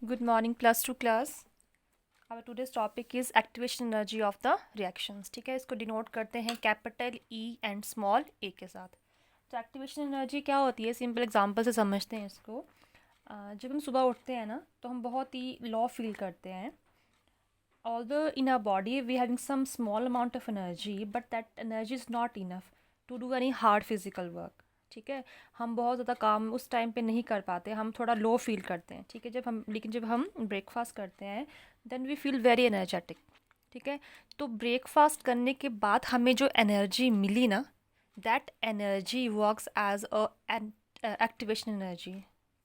Good morning, +2 class. Our today's topic is activation energy of the reactions. ठीक है, इसको denote करते हैं कैपिटल E एंड स्मॉल ए के साथ. तो एक्टिवेशन एनर्जी क्या होती है, सिंपल एग्जांपल से समझते हैं इसको. जब हम सुबह उठते हैं ना, तो हम बहुत ही लो फील करते हैं. Although in our body we having some small amount of energy, but that energy is not enough to do any hard physical work. ठीक है, हम बहुत ज़्यादा काम उस टाइम पे नहीं कर पाते, हम थोड़ा लो फील करते हैं. ठीक है, लेकिन जब हम ब्रेकफास्ट करते हैं then we feel very energetic. ठीक है, तो ब्रेकफास्ट करने के बाद हमें जो एनर्जी मिली ना, that energy works as a activation energy.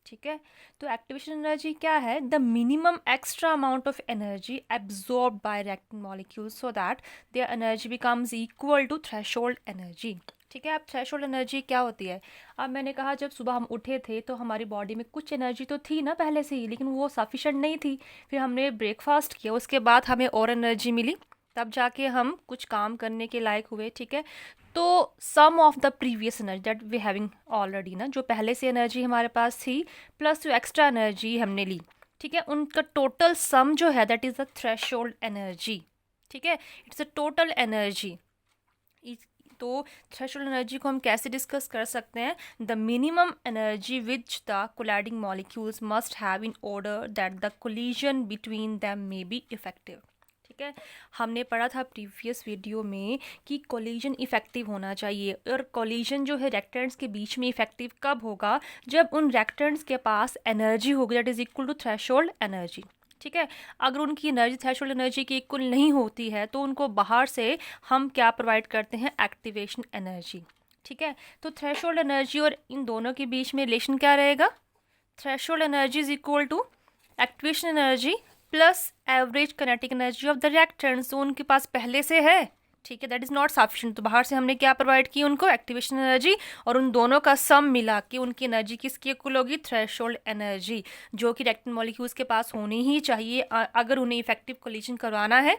ठीक है, तो एक्टिवेशन एनर्जी क्या है? The minimum extra amount of energy absorb by reacting molecules so that their energy becomes equal to threshold energy. ठीक है, अब थ्रेशोल्ड एनर्जी क्या होती है? अब मैंने कहा जब सुबह हम उठे थे तो हमारी बॉडी में कुछ एनर्जी तो थी ना पहले से ही, लेकिन वो सफिशेंट नहीं थी. फिर हमने ब्रेकफास्ट किया, उसके बाद हमें और एनर्जी मिली, तब जाके हम कुछ काम करने के लायक हुए. ठीक है, तो some of the previous energy that we having already ना, जो पहले से एनर्जी हमारे पास थी प्लस जो एक्स्ट्रा एनर्जी हमने ली, ठीक है, उनका टोटल सम जो है that is the threshold energy. ठीक है, इट्स अ टोटल एनर्जी. तो थ्रेशोल्ड एनर्जी को हम कैसे डिस्कस कर सकते हैं? The minimum energy which the colliding molecules must have in order that the collision between them may be effective. ठीक है, हमने पढ़ा था प्रीवियस वीडियो में कि कोलिजन इफेक्टिव होना चाहिए, और कोलिजन जो है रेक्टेंट्स के बीच में इफेक्टिव कब होगा? जब उन रेक्टेंट्स के पास एनर्जी होगी that is equal to threshold energy. ठीक है, अगर उनकी एनर्जी थ्रेशोल्ड एनर्जी की इक्वल नहीं होती है तो उनको बाहर से हम क्या प्रोवाइड करते हैं? Activation energy. ठीक है, तो थ्रेशोल्ड एनर्जी और इन दोनों के बीच में रिलेशन क्या रहेगा? Threshold energy is equal to activation energy plus average kinetic energy of the reactants. तो उनके पास पहले से है, ठीक है, दैट इज़ नॉट सफिशिएंट. तो बाहर से हमने क्या प्रोवाइड की उनको? एक्टिवेशन एनर्जी, और उन दोनों का सम मिला के उनकी एनर्जी किसकी इक्वल होगी? थ्रेशोल्ड एनर्जी, जो कि रिएक्टेंट मॉलिक्यूल्स के पास होनी ही चाहिए अगर उन्हें इफेक्टिव कोलिजन करवाना है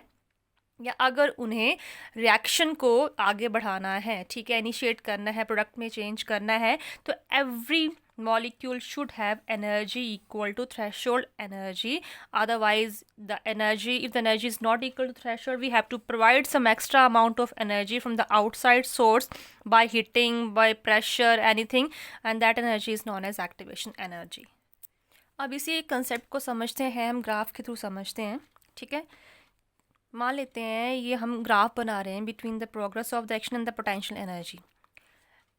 या अगर उन्हें रिएक्शन को आगे बढ़ाना है. ठीक है, इनिशिएट करना है, प्रोडक्ट में चेंज करना है. तो every molecule should have energy equal to threshold energy. Otherwise the energy, if the energy is not equal to threshold, we have to provide some extra amount of energy from the outside source by heating, by pressure, anything, and that energy is known as activation energy. अब इसी concept को समझते हैं, हम graph के through समझते हैं. ठीक है, मान लेते हैं ये हम ग्राफ बना रहे हैं between the progress of the action and the potential energy.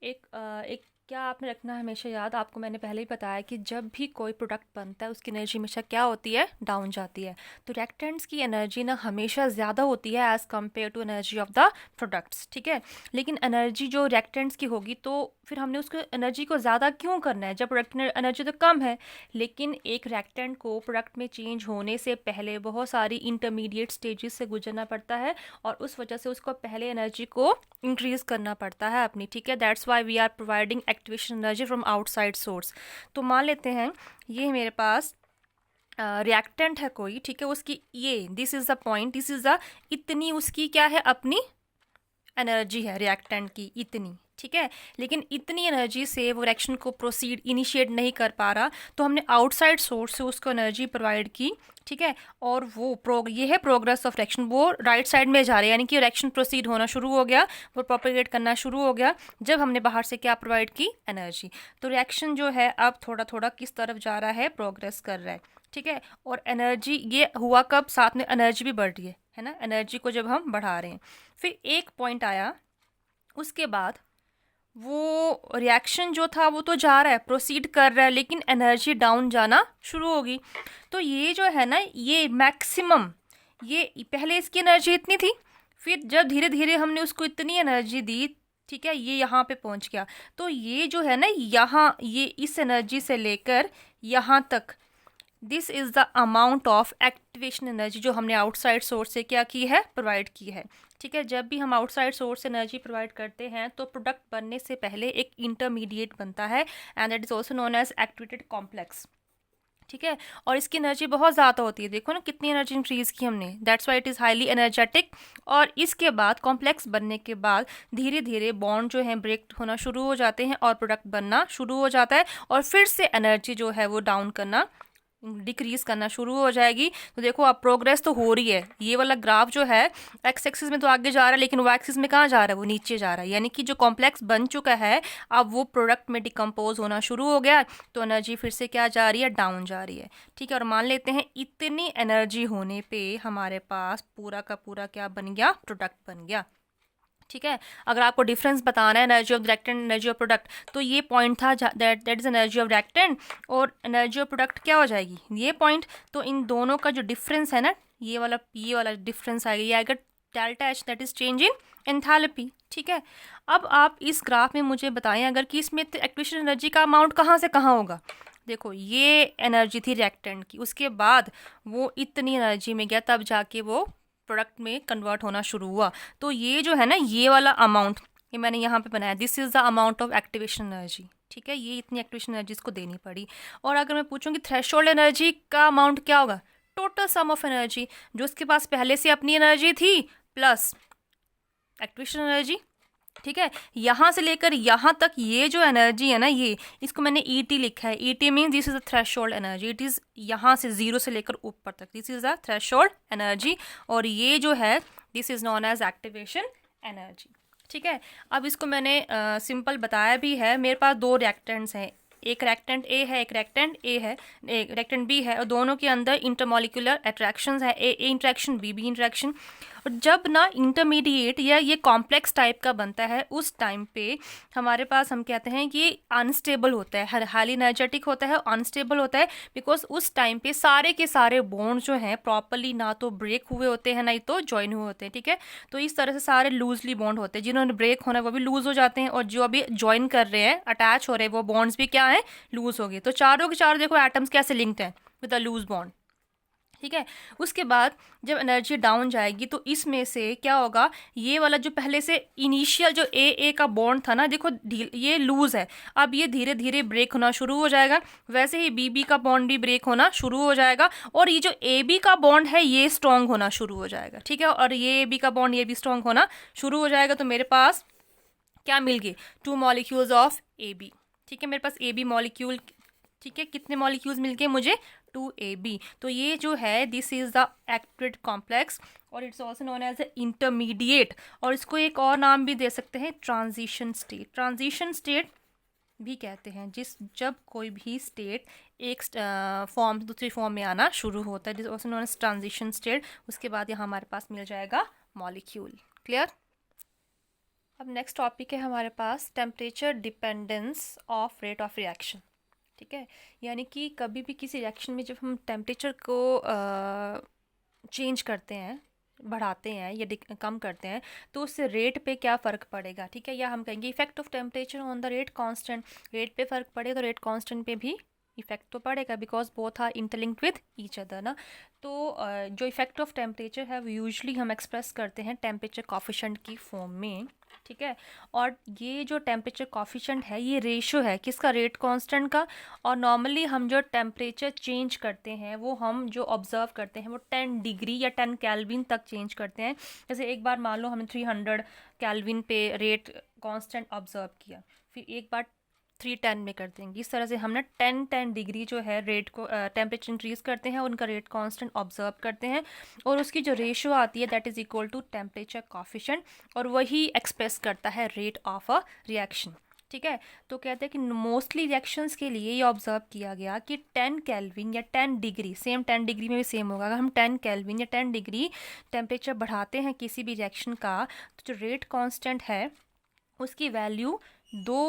एक क्या आपने रखना है हमेशा याद, आपको मैंने पहले ही बताया कि जब भी कोई प्रोडक्ट बनता है उसकी एनर्जी हमेशा क्या होती है? डाउन जाती है. तो रिएक्टेंट्स की एनर्जी ना हमेशा ज़्यादा होती है as compare to energy of the products. ठीक है, लेकिन एनर्जी जो रिएक्टेंट्स की होगी तो फिर हमने उसको एनर्जी को ज़्यादा क्यों करना है जब प्रोडक्ट में एनर्जी तो कम है? लेकिन एक रिएक्टेंट को प्रोडक्ट में चेंज होने से पहले बहुत सारी इंटरमीडिएट स्टेजेस से गुजरना पड़ता है, और उस वजह से उसको पहले एनर्जी को इंक्रीज़ करना पड़ता है अपनी. ठीक है, that's why we are providing activation energy from outside source. तो मान लेते हैं ये मेरे पास रिएक्टेंट है कोई, ठीक है, उसकी ये this is the point, this is the इतनी उसकी क्या है? अपनी एनर्जी है रिएक्टेंट की इतनी. ठीक है, लेकिन इतनी एनर्जी से वो रिएक्शन को प्रोसीड इनिशिएट नहीं कर पा रहा, तो हमने आउटसाइड सोर्स से उसको एनर्जी प्रोवाइड की. ठीक है, और वो ये है प्रोग्रेस ऑफ रिएक्शन, वो राइट साइड में जा रहे हैं, यानी कि रिएक्शन प्रोसीड होना शुरू हो गया, वो प्रोपेगेट करना शुरू हो गया जब हमने बाहर से क्या प्रोवाइड की? एनर्जी. तो रिएक्शन जो है अब थोड़ा थोड़ा किस तरफ जा रहा है? प्रोग्रेस कर रहा है. ठीक है, और एनर्जी ये हुआ कब? साथ में एनर्जी भी बढ़ रही है ना, एनर्जी को जब हम बढ़ा रहे हैं. फिर एक पॉइंट आया, उसके बाद वो रिएक्शन जो था वो तो जा रहा है, प्रोसीड कर रहा है, लेकिन एनर्जी डाउन जाना शुरू होगी. तो ये जो है ना, ये मैक्सिमम, ये पहले इसकी एनर्जी इतनी थी, फिर जब धीरे धीरे हमने उसको इतनी एनर्जी दी, ठीक है, ये यहाँ पे पहुँच गया. तो ये जो है ना, यहाँ ये इस एनर्जी से लेकर यहाँ तक, this is the amount of activation energy जो हमने आउटसाइड सोर्स से क्या की है? प्रोवाइड की है. ठीक है, जब भी हम आउटसाइड सोर्स से एनर्जी प्रोवाइड करते हैं तो प्रोडक्ट बनने से पहले एक इंटरमीडिएट बनता है, and that is also known as activated complex. ठीक है, और इसकी एनर्जी बहुत ज़्यादा होती है, देखो ना कितनी एनर्जी इंक्रीज़ की हमने, that's why it is highly energetic. और इसके बाद कॉम्प्लेक्स बनने के बाद धीरे धीरे बॉन्ड जो है ब्रेक होना शुरू हो जाते हैं और प्रोडक्ट बनना शुरू हो जाता है, और फिर से एनर्जी जो है वो डाउन करना डिक्रीज करना शुरू हो जाएगी। तो देखो अब प्रोग्रेस तो हो रही है, ये वाला ग्राफ जो है एक्स एक्सिस में तो आगे जा रहा है, लेकिन वाई एक्सिस में कहाँ जा रहा है, वो नीचे जा रहा है। यानी कि जो कॉम्प्लेक्स बन चुका है अब वो प्रोडक्ट में डिकम्पोज होना शुरू हो गया, तो एनर्जी फिर से क्या जा रही है, डाउन जा रही है। ठीक है, और मान लेते हैं इतनी एनर्जी होने पे हमारे पास पूरा का पूरा क्या बन गया, प्रोडक्ट बन गया। ठीक है, अगर आपको डिफरेंस बताना है energy of reactant energy of product, तो ये पॉइंट था that is energy of reactant, और एनर्जी ऑफ प्रोडक्ट क्या हो जाएगी, ये पॉइंट। तो इन दोनों का जो डिफरेंस है ना, ये वाला डिफरेंस आएगा, ये आएगा delta H, that is change in enthalpy. ठीक है, अब आप इस ग्राफ में मुझे बताएं अगर कि इसमें एक्टिवेशन एनर्जी का अमाउंट कहाँ से कहाँ होगा। देखो ये एनर्जी थी रिएक्टेंट की, उसके बाद वो इतनी एनर्जी में गया, तब जाके वो प्रोडक्ट में कन्वर्ट होना शुरू हुआ। तो ये जो है ना, ये वाला अमाउंट, ये मैंने यहाँ पे बनाया, this is the amount of activation energy. ठीक है, ये इतनी एक्टिवेशन एनर्जी इसको देनी पड़ी। और अगर मैं पूछूँ कि थ्रेशोल्ड एनर्जी का अमाउंट क्या होगा, टोटल सम ऑफ एनर्जी, जो उसके पास पहले से अपनी एनर्जी थी प्लस एक्टिवेशन एनर्जी। ठीक है, यहाँ से लेकर यहाँ तक ये जो एनर्जी है ना, ये इसको मैंने ET लिखा है। ET mean this is the threshold energy, it is यहाँ से 0 से लेकर ऊपर तक, this is the threshold energy, और ये जो है this is known as activation energy. ठीक है, अब इसको मैंने सिंपल बताया भी है। मेरे पास दो रिएक्टेंट्स हैं, एक रिएक्टेंट A है, एक रिएक्टेंट A है, एक रिएक्टेंट B है, और दोनों के अंदर इंटरमॉलिक्यूलर अट्रैक्शंस है, A इंट्रैक्शन B इंट्रैक्शन। और जब ना इंटरमीडिएट या ये कॉम्प्लेक्स टाइप का बनता है, उस टाइम पे हमारे पास हम कहते हैं कि अनस्टेबल होता है, हाईली एनर्जेटिक होता है, अनस्टेबल होता है, बिकॉज उस टाइम पे सारे के सारे बॉन्ड जो हैं प्रॉपरली ना तो ब्रेक हुए होते हैं, ना ही तो ज्वाइन हुए होते हैं। ठीक है, तो इस तरह से सारे लूजली बॉन्ड होते हैं, जिन्होंने ब्रेक होना है वो भी लूज हो जाते हैं, और जो अभी ज्वाइन कर रहे हैं, अटैच हो रहे हैं, वो बॉन्ड्स भी क्या है, लूज हो गए। तो चारों के चारों देखो एटम्स कैसे लिंक्ड हैं विद अ लूज बॉन्ड। ठीक है, उसके बाद जब एनर्जी डाउन जाएगी तो इसमें से क्या होगा, ये वाला जो पहले से इनिशियल जो ए का बॉन्ड था ना, देखो ये लूज है, अब ये धीरे धीरे ब्रेक होना शुरू हो जाएगा। वैसे ही बी का बॉन्ड भी ब्रेक होना शुरू हो जाएगा, और ये जो ए का बॉन्ड है ये स्ट्रॉन्ग होना शुरू हो जाएगा। ठीक है, और ये ए का बॉन्ड ये भी स्ट्रॉन्ग होना शुरू हो जाएगा। तो मेरे पास क्या मिल गए, 2 मॉलिक्यूल्स ऑफ AB। ठीक है, मेरे पास AB मॉलिक्यूल, ठीक है, कितने मॉलिक्यूल्स मिल गए मुझे, 2AB। तो ये जो है this is the activate complex, और it's also known as intermediate, और इसको एक और नाम भी दे सकते हैं, ट्रांजिशन स्टेट। ट्रांजिशन स्टेट भी कहते हैं जब कोई भी स्टेट एक फॉर्म दूसरी फॉर्म में आना शुरू होता है, this also known as transition state. उसके बाद यहाँ हमारे पास मिल जाएगा मॉलिक्यूल। क्लियर। अब नेक्स्ट टॉपिक है हमारे पास temperature dependence of rate of reaction. ठीक है, यानी कि कभी भी किसी रिएक्शन में जब हम टेम्परेचर को चेंज करते हैं, बढ़ाते हैं या कम करते हैं, तो उससे रेट पे क्या फ़र्क पड़ेगा। ठीक है, या हम कहेंगे effect of temperature on the rate constant, rate पे फ़र्क पड़े तो रेट कांस्टेंट पे भी इफेक्ट तो पड़ेगा, because both are interlinked with each other ना। तो जो इफेक्ट ऑफ टेम्परेचर है वो यूजुअली हम एक्सप्रेस करते हैं टेम्परेचर कॉफिशेंट की फॉर्म में। ठीक है, और ये जो टेम्परेचर कॉफिशेंट है ये रेशो है किसका, रेट कांस्टेंट का। और नॉर्मली हम जो टेम्परेचर चेंज करते हैं वो हम जो ऑब्जर्व करते हैं वो 10 डिग्री या 10 केल्विन तक चेंज करते हैं। जैसे एक बार मान लो हमने 300 केल्विन पे रेट कांस्टेंट ऑब्जर्व किया, फिर एक बार 310 में कर देंगे। इस तरह से हमने 10 डिग्री जो है रेट को टेम्परेचर इंक्रीज़ करते हैं, उनका रेट कांस्टेंट ऑब्जर्व करते हैं, और उसकी जो रेशियो आती है that is equal to temperature coefficient, और वही एक्सप्रेस करता है रेट ऑफ अ रिएक्शन। ठीक है, तो कहते हैं कि मोस्टली रिएक्शंस के लिए ये ऑब्जर्व किया गया कि 10 केल्विन या 10 डिग्री, सेम 10 डिग्री में भी सेम होगा, अगर हम 10 केल्विन या 10 डिग्री टेम्परेचर बढ़ाते हैं किसी भी रिएक्शन का, तो जो रेट कांस्टेंट है उसकी वैल्यू 2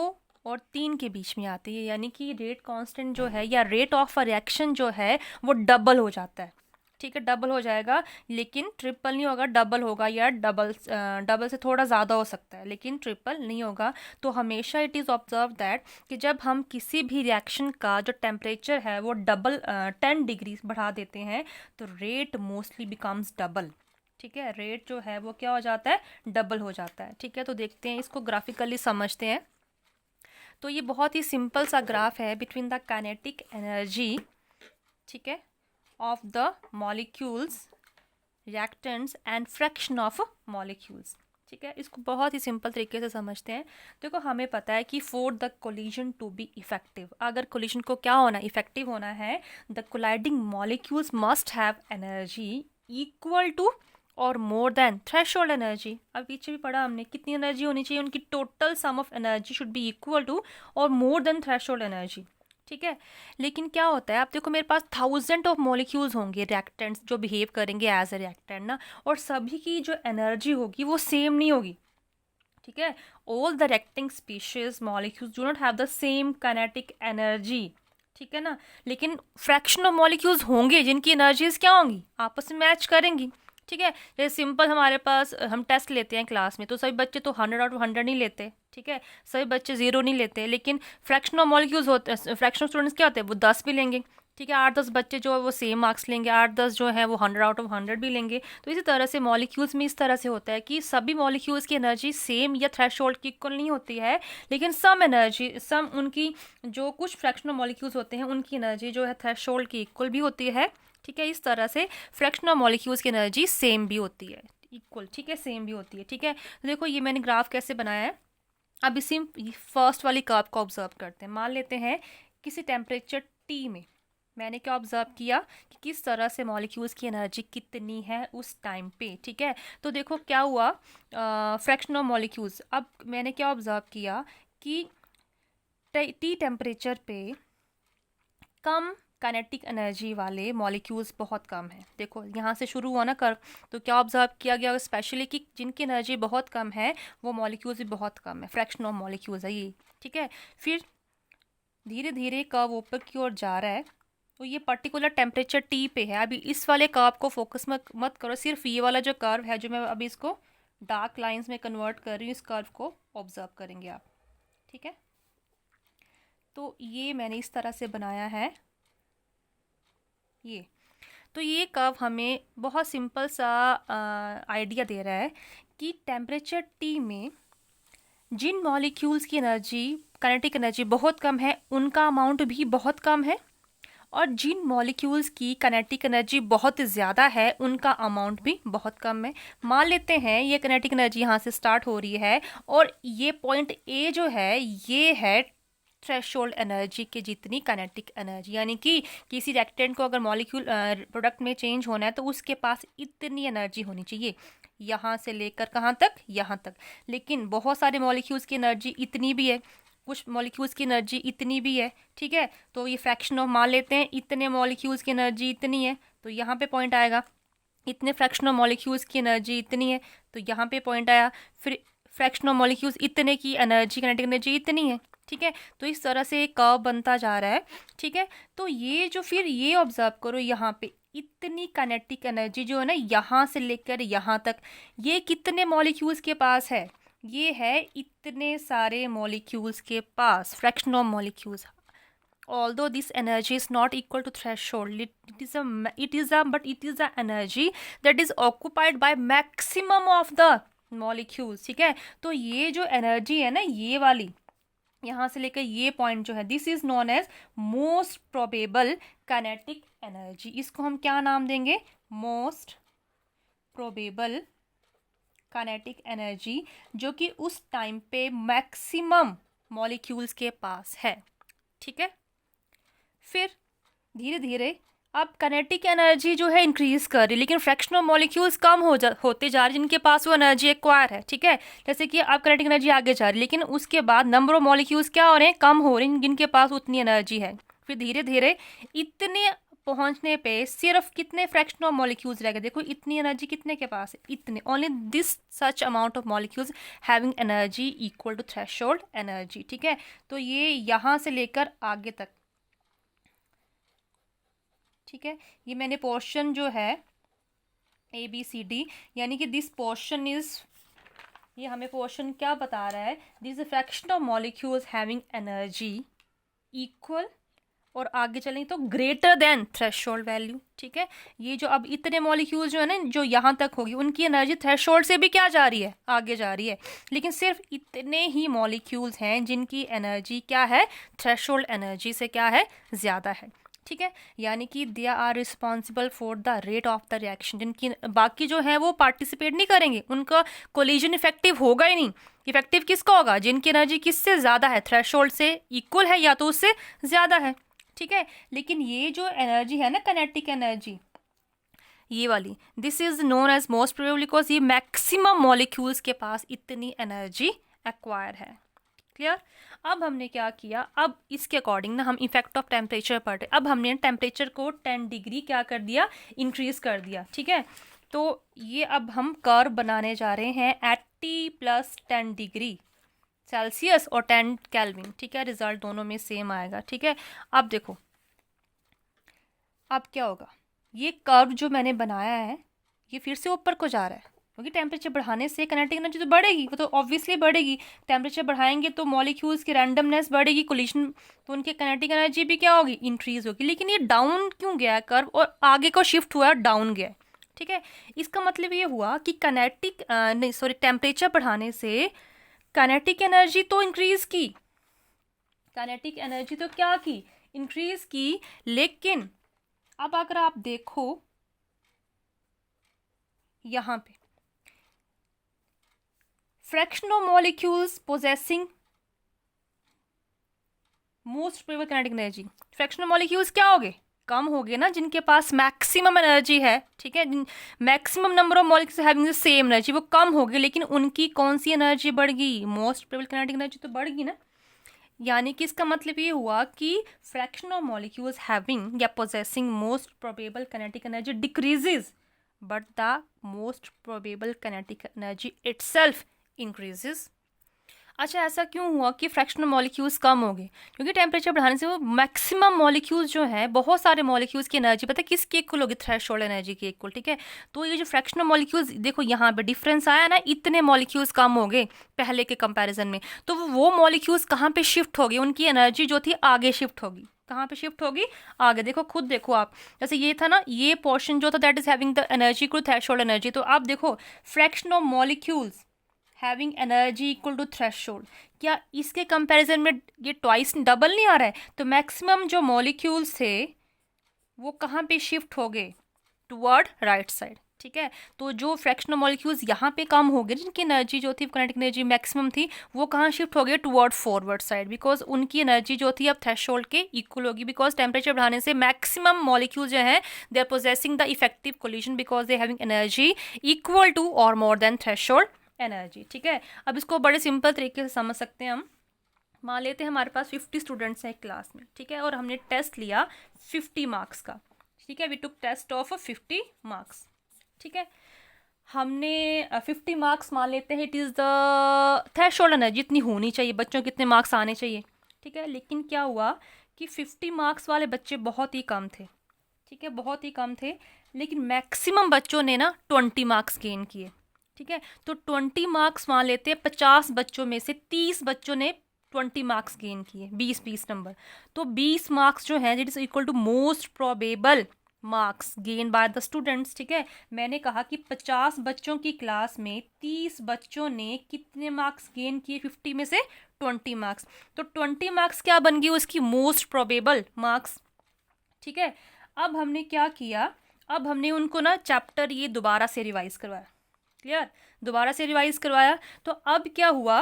और 3 के बीच में आती है। यानी कि रेट कांस्टेंट जो है या रेट ऑफ अ रिएक्शन जो है वो डबल हो जाता है। ठीक है, डबल हो जाएगा, लेकिन ट्रिपल नहीं होगा, डबल होगा, या डबल से थोड़ा ज़्यादा हो सकता है, लेकिन ट्रिपल नहीं होगा। तो हमेशा इट इज़ ऑब्जर्व दैट कि जब हम किसी भी रिएक्शन का जो टेम्परेचर है वो 10 डिग्री बढ़ा देते हैं तो रेट मोस्टली बिकम्स डबल। ठीक है, रेट जो है वो क्या हो जाता है, डबल हो जाता है। ठीक है, तो देखते हैं इसको ग्राफिकली समझते हैं। तो ये बहुत ही सिंपल सा ग्राफ है बिटवीन द काइनेटिक एनर्जी, ठीक है, of the molecules, reactants and fraction of molecules. ठीक है, इसको बहुत ही सिंपल तरीके से समझते हैं। देखो हमें पता है कि for the collision to be effective, अगर कोलिजन को क्या होना, इफेक्टिव होना है, the colliding molecules must have energy equal to और मोर देन थ्रेशोल्ड एनर्जी। अब पीछे भी पढ़ा हमने, कितनी एनर्जी होनी चाहिए, उनकी total sum of energy should be equal to और मोर देन थ्रेशोल्ड एनर्जी। ठीक है, लेकिन क्या होता है, आप देखो मेरे पास थाउजेंड ऑफ मॉलिक्यूल्स होंगे, रिएक्टेंट्स जो बिहेव करेंगे एज ए रिएक्टेंट ना, और सभी की जो एनर्जी होगी वो सेम नहीं होगी। ठीक है, all the reacting species molecules do not have the same kinetic energy. ठीक है ना, लेकिन फ्रैक्शन ऑफ मॉलिक्यूल्स होंगे जिनकी एनर्जीज क्या होंगी, आपस में मैच करेंगी। ठीक है, जैसे सिंपल हमारे पास हम टेस्ट लेते हैं क्लास में, तो सभी बच्चे तो 100/100 नहीं लेते। ठीक है, सभी बच्चे 0 नहीं लेते, लेकिन फ्रैक्शन ऑफ मॉलिक्यूल्स होते हैं, फ्रैक्शन ऑफ स्टूडेंट्स क्या होते हैं, वो 10 भी लेंगे। ठीक है, 8-10 बच्चे जो है वो सेम मार्क्स लेंगे, 8-10 जो है वो 100/100 भी लेंगे। तो इसी तरह से मॉलिक्यूल्स में इस तरह से होता है कि सभी मॉलिक्यूल्स की एनर्जी सेम या थ्रेशोल्ड की इक्वल नहीं होती है, लेकिन सम एनर्जी, सम उनकी जो कुछ फ्रैक्शन ऑफ मॉलिक्यूल्स होते हैं उनकी एनर्जी जो है थ्रेशोल्ड की इक्वल भी होती है। ठीक है, इस तरह से फ्रैक्शन ऑफ मॉलिक्यूल्स की एनर्जी सेम भी होती है, इक्वल। ठीक है, सेम भी होती है। ठीक है, तो देखो ये मैंने ग्राफ कैसे बनाया है। अब इसी फर्स्ट वाली कर्व को ऑब्जर्व करते हैं। मान लेते हैं किसी टेम्परेचर T में मैंने क्या ऑब्जर्व किया कि किस तरह से मॉलिक्यूल्स की एनर्जी कितनी है उस टाइम पे। ठीक है, तो देखो क्या हुआ, फ्रैक्शन ऑफ मॉलिक्यूल्स, अब मैंने क्या ऑब्जर्व किया कि T टेम्परेचर पे कम काइनेटिक एनर्जी वाले मॉलिक्यूल्स बहुत कम है। देखो यहाँ से शुरू हुआ ना कर्व, तो क्या ऑब्जर्व किया गया स्पेशली कि जिनकी एनर्जी बहुत कम है वो मॉलिक्यूल्स भी बहुत कम है, फ्रैक्शन ऑफ मॉलिक्यूल्स है ये। ठीक है, फिर धीरे धीरे कर्व ऊपर की ओर जा रहा है, तो ये पर्टिकुलर टेम्परेचर T पे है। अभी इस वाले कर्व को फोकस मत करो, सिर्फ ये वाला जो कर्व है, जो मैं अभी इसको डार्क लाइंस में कन्वर्ट कर रही हूँ, इस कर्व को ऑब्जर्व करेंगे आप। ठीक है, तो ये मैंने इस तरह से बनाया है ये। तो ये कर्व हमें बहुत सिंपल सा आइडिया दे रहा है कि टेम्परेचर T में जिन मॉलिक्यूल्स की एनर्जी, काइनेटिक एनर्जी बहुत कम है, उनका अमाउंट भी बहुत कम है, और जिन मॉलिक्यूल्स की काइनेटिक एनर्जी बहुत ज़्यादा है उनका अमाउंट भी बहुत कम है। मान लेते हैं ये काइनेटिक एनर्जी यहाँ से स्टार्ट हो रही है, और ये पॉइंट A जो है ये है थ्रेशोल्ड एनर्जी के जितनी काइनेटिक एनर्जी, यानी कि किसी रिएक्टेंट को अगर मॉलिक्यूल प्रोडक्ट में चेंज होना है तो उसके पास इतनी एनर्जी होनी चाहिए, यहाँ से लेकर कहाँ तक, यहाँ तक। लेकिन बहुत सारे मॉलिक्यूल्स की एनर्जी इतनी भी है, कुछ मॉलिक्यूल्स की एनर्जी इतनी भी है। ठीक है, तो ये फ्रैक्शन ऑफ, मान लेते हैं इतने मॉलिक्यूल्स की एनर्जी इतनी है, तो यहाँ पे पॉइंट आएगा। इतने फ्रैक्शन ऑफ मॉलिक्यूल्स की एनर्जी इतनी है, तो यहाँ पे पॉइंट आया। फिर फ्रैक्शन ऑफ मॉलिक्यूल्स इतने की एनर्जी, काइनेटिक एनर्जी इतनी है। ठीक है, तो इस तरह से एक कर्व बनता जा रहा है। ठीक है, तो ये जो, फिर ये ऑब्जर्व करो यहाँ पे इतनी काइनेटिक एनर्जी जो है ना, यहाँ से लेकर यहाँ तक, ये कितने मॉलिक्यूल्स के पास है, ये है इतने सारे मॉलिक्यूल्स के पास, fraction of molecules. Although this energy is not equal to threshold, it is a energy that is occupied by maximum of the molecules. ठीक है, तो ये जो एनर्जी है ना, ये वाली यहाँ से लेकर ये पॉइंट जो है, this is known as most probable kinetic energy. इसको हम क्या नाम देंगे, मोस्ट प्रोबेबल काइनेटिक एनर्जी, जो कि उस टाइम पे मैक्सिमम मॉलिक्यूल्स के पास है। ठीक है, फिर धीरे धीरे अब काइनेटिक एनर्जी जो है इंक्रीज कर रही है, लेकिन फ्रैक्शन ऑफ मॉलिक्यूल्स कम होते जा रही है जिनके पास वो एनर्जी एक्वायर है। ठीक है, जैसे कि अब काइनेटिक एनर्जी आगे जा रही है, लेकिन उसके बाद नंबर ऑफ मॉलिक्यूल्स क्या हो रहे हैं, कम हो रहे हैं जिनके पास उतनी एनर्जी है। फिर धीरे धीरे इतने पहुंचने पे सिर्फ कितने फ्रैक्शन ऑफ मॉलिक्यूल्स रह गए, देखो इतनी एनर्जी कितने के पास है, इतने, only this such amount of molecules having energy equal to threshold energy. ठीक है, तो ये यहाँ से लेकर आगे तक। ठीक है, ये मैंने पोर्शन जो है ABCD, यानी कि दिस पोर्शन इज, ये हमें पोर्शन क्या बता रहा है, this fraction of molecules having energy equal, और आगे चलें तो ग्रेटर देन थ्रेशोल्ड वैल्यू। ठीक है, ये जो अब इतने मॉलिक्यूल्स जो है ना, जो यहाँ तक होगी, उनकी एनर्जी थ्रेशोल्ड से भी क्या जा रही है, आगे जा रही है, लेकिन सिर्फ इतने ही मॉलिक्यूल्स हैं जिनकी एनर्जी क्या है, थ्रेशोल्ड एनर्जी से क्या है, ज़्यादा है। ठीक है, यानी कि they are responsible for the rate of the reaction. जिनकी बाकी जो है वो पार्टिसिपेट नहीं करेंगे, उनका कोलिजन इफेक्टिव होगा ही नहीं। इफेक्टिव किसका होगा? जिनकी एनर्जी किससे ज़्यादा है, थ्रेशोल्ड से इक्वल है या तो उससे ज़्यादा है। ठीक है, लेकिन ये जो एनर्जी है ना, काइनेटिक एनर्जी, ये वाली, this is known as most probable because ये मैक्सिमम मॉलिक्यूल्स के पास इतनी एनर्जी एक्वायर है। क्लियर? अब हमने क्या किया, अब इसके अकॉर्डिंग ना हम इफेक्ट ऑफ टेम्परेचर पढ़े। अब हमने टेम्परेचर को 10 डिग्री क्या कर दिया, इंक्रीज कर दिया। ठीक है, तो ये अब हम कर्व बनाने जा रहे हैं एट T + 10 डिग्री सेल्सियस और 10 केल्विन। ठीक है, रिजल्ट दोनों में सेम आएगा। ठीक है, अब देखो अब क्या होगा, ये कर्व जो मैंने बनाया है ये फिर से ऊपर को जा रहा है, क्योंकि टेम्परेचर बढ़ाने से काइनेटिक एनर्जी तो बढ़ेगी, वो तो ऑब्वियसली बढ़ेगी। टेम्परेचर बढ़ाएंगे तो मॉलिक्यूल्स की रैंडमनेस बढ़ेगी, कोलिशन, तो उनकी काइनेटिक एनर्जी भी क्या होगी, इंक्रीज होगी। लेकिन ये डाउन क्यों गया है कर्व, और आगे को शिफ्ट हुआ, डाउन गया। ठीक है, इसका मतलब ये हुआ कि काइनेटिक नहीं सॉरी टेम्परेचर बढ़ाने से काइनेटिक एनर्जी तो इंक्रीज की, काइनेटिक एनर्जी तो क्या की, इंक्रीज की। लेकिन अब अगर आप देखो यहाँ पे fraction of molecules possessing most probable kinetic energy, fraction of molecules क्या हो गए, कम हो गए ना, जिनके पास मैक्सिमम एनर्जी है। ठीक है, maximum number of molecules having the same energy, वो कम हो गए, लेकिन उनकी कौन सी एनर्जी बढ़ गई, मोस्ट प्रोबेबल काइनेटिक एनर्जी तो बढ़ गई ना। यानी कि इसका मतलब ये हुआ कि फ्रैक्शन ऑफ मॉलिक्यूल्स हैविंग या possessing most probable kinetic energy decreases, but the most probable kinetic energy itself increases. अच्छा, ऐसा क्यों हुआ कि फ्रैक्शनल मॉलिक्यूल्स कम हो गए? क्योंकि टेम्परेचर बढ़ाने से वो मैक्सिमम मॉलिक्यूल्स जो हैं, बहुत सारे मॉलिक्यूल्स की एनर्जी पता है किसकी इक्वल होगी, थ्रेशोल्ड एनर्जी की इक्वल। ठीक है, तो ये जो फ्रैक्शनल मॉलिक्यूल्स देखो यहाँ पे डिफरेंस आया ना, इतने मॉलिक्यूल्स कम हो गए पहले के कंपेरिजन में, तो वो मॉलिक्यूल्स कहाँ पे शिफ्ट हो गई, उनकी एनर्जी जो थी आगे शिफ्ट होगी। कहाँ पे शिफ्ट होगी, आगे। देखो खुद देखो आप, जैसे ये था ना, ये पोर्शन जो था that is having the energy equal threshold energy, तो आप देखो fraction of molecules having energy equal to threshold, क्या इसके कंपैरिजन में ये ट्वाइस डबल नहीं आ रहा है? तो मैक्सिमम जो मॉलिक्यूल्स थे वो कहाँ पे शिफ्ट हो गए, टुवर्ड राइट साइड। ठीक है, तो जो फ्रैक्शनल मॉलिक्यूल्स यहाँ पे कम हो गए, जिनकी एनर्जी जो थी काइनेटिक एनर्जी मैक्सिमम थी, वो कहाँ शिफ्ट हो गए, टुवर्ड फॉरवर्ड साइड, बिकॉज उनकी एनर्जी जो थी अब थ्रेशोल्ड के इक्वल होगी, बिकॉज टेम्परेचर बढ़ाने से मैक्सिमम मॉलिक्यूल जो है they are possessing the effective collision because they having energy equal to और मोर देन थ्रेशोल्ड एनर्जी। ठीक है, अब इसको बड़े सिंपल तरीके से समझ सकते हैं हम। मान लेते हैं हमारे पास 50 स्टूडेंट्स हैं क्लास में। ठीक है, और हमने टेस्ट लिया 50 मार्क्स का। ठीक है, we took test of 50 marks. ठीक है, हमने 50 मार्क्स मान लेते हैं, it is the threshold energy, इतनी होनी चाहिए, बच्चों को कितने मार्क्स आने चाहिए। ठीक है, लेकिन क्या हुआ कि 50 मार्क्स वाले बच्चे बहुत ही कम थे। ठीक है, बहुत ही कम थे, लेकिन मैक्सिमम बच्चों ने ना 20 मार्क्स गेन किए। ठीक है, तो 20 मार्क्स मान लेते हैं, 50 बच्चों में से 30 बच्चों ने 20 मार्क्स गेन किए, 20 नंबर, तो 20 मार्क्स जो है it is equal to most probable marks gain by the students. ठीक है, मैंने कहा कि 50 बच्चों की क्लास में 30 बच्चों ने कितने मार्क्स गेन किए, 50 में से 20 मार्क्स, तो 20 मार्क्स क्या बन गई उसकी, मोस्ट प्रोबेबल मार्क्स। ठीक है, अब हमने क्या किया, अब हमने उनको ना चैप्टर ये दोबारा से रिवाइज करवाया। क्लियर, दोबारा से रिवाइज करवाया, तो अब क्या हुआ,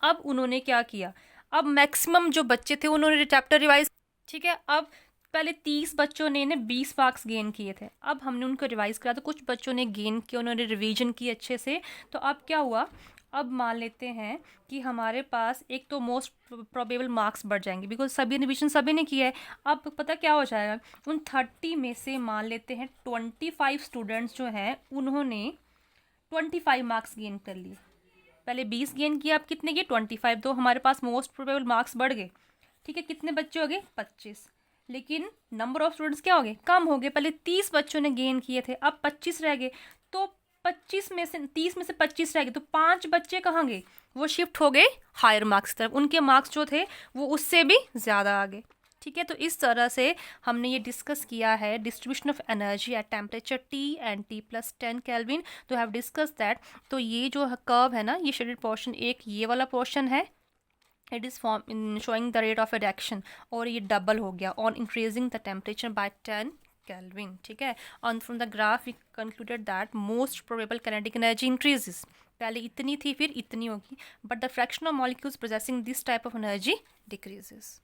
अब उन्होंने क्या किया, अब मैक्सिमम जो बच्चे थे उन्होंने चैप्टर रिवाइज। ठीक है, अब पहले 30 बच्चों ने 20 मार्क्स गेन किए थे, अब हमने उनको रिवाइज करा, तो कुछ बच्चों ने गेन किया, उन्होंने रिवीजन की अच्छे से। तो अब क्या हुआ, अब मान लेते हैं कि हमारे पास एक तो मोस्ट प्रोबेबल मार्क्स बढ़ जाएंगे, बिकॉज सभी रिवीजन सभी ने किया है। अब पता क्या हो जाएगा, उन 30 में से मान लेते हैं 25 स्टूडेंट्स जो हैं उन्होंने 25 मार्क्स गेन कर लिए। पहले 20 गेन किया, अब कितने किए, 25, तो हमारे पास मोस्ट प्रोबेबल मार्क्स बढ़ गए। ठीक है, कितने बच्चे हो गए, 25, लेकिन नंबर ऑफ स्टूडेंट्स क्या हो गए, कम हो गए। पहले 30 बच्चों ने गेन किए थे, अब 25 रह गए, तो 25 में से 30 में से 25 रह गए, तो 5 बच्चे कहाँ गए, वो शिफ्ट हो गए हायर मार्क्स तरफ, उनके मार्क्स जो थे वो उससे भी ज़्यादा आ गए। ठीक है, तो इस तरह से हमने ये डिस्कस किया है distribution of energy at temperature T and T + 10 kelvin, तो हैव डिस्कस दैट। तो ये जो कर्व है ना, ये शेडेड पोर्शन एक ये वाला पोर्शन है, it is form in showing the rate of reaction, और ये डबल हो गया on increasing the temperature by 10 kelvin, ठीक है। On from the graph we concluded that most probable kinetic energy increases, पहले इतनी थी फिर इतनी होगी, but the fraction of molecules possessing this type of energy decreases.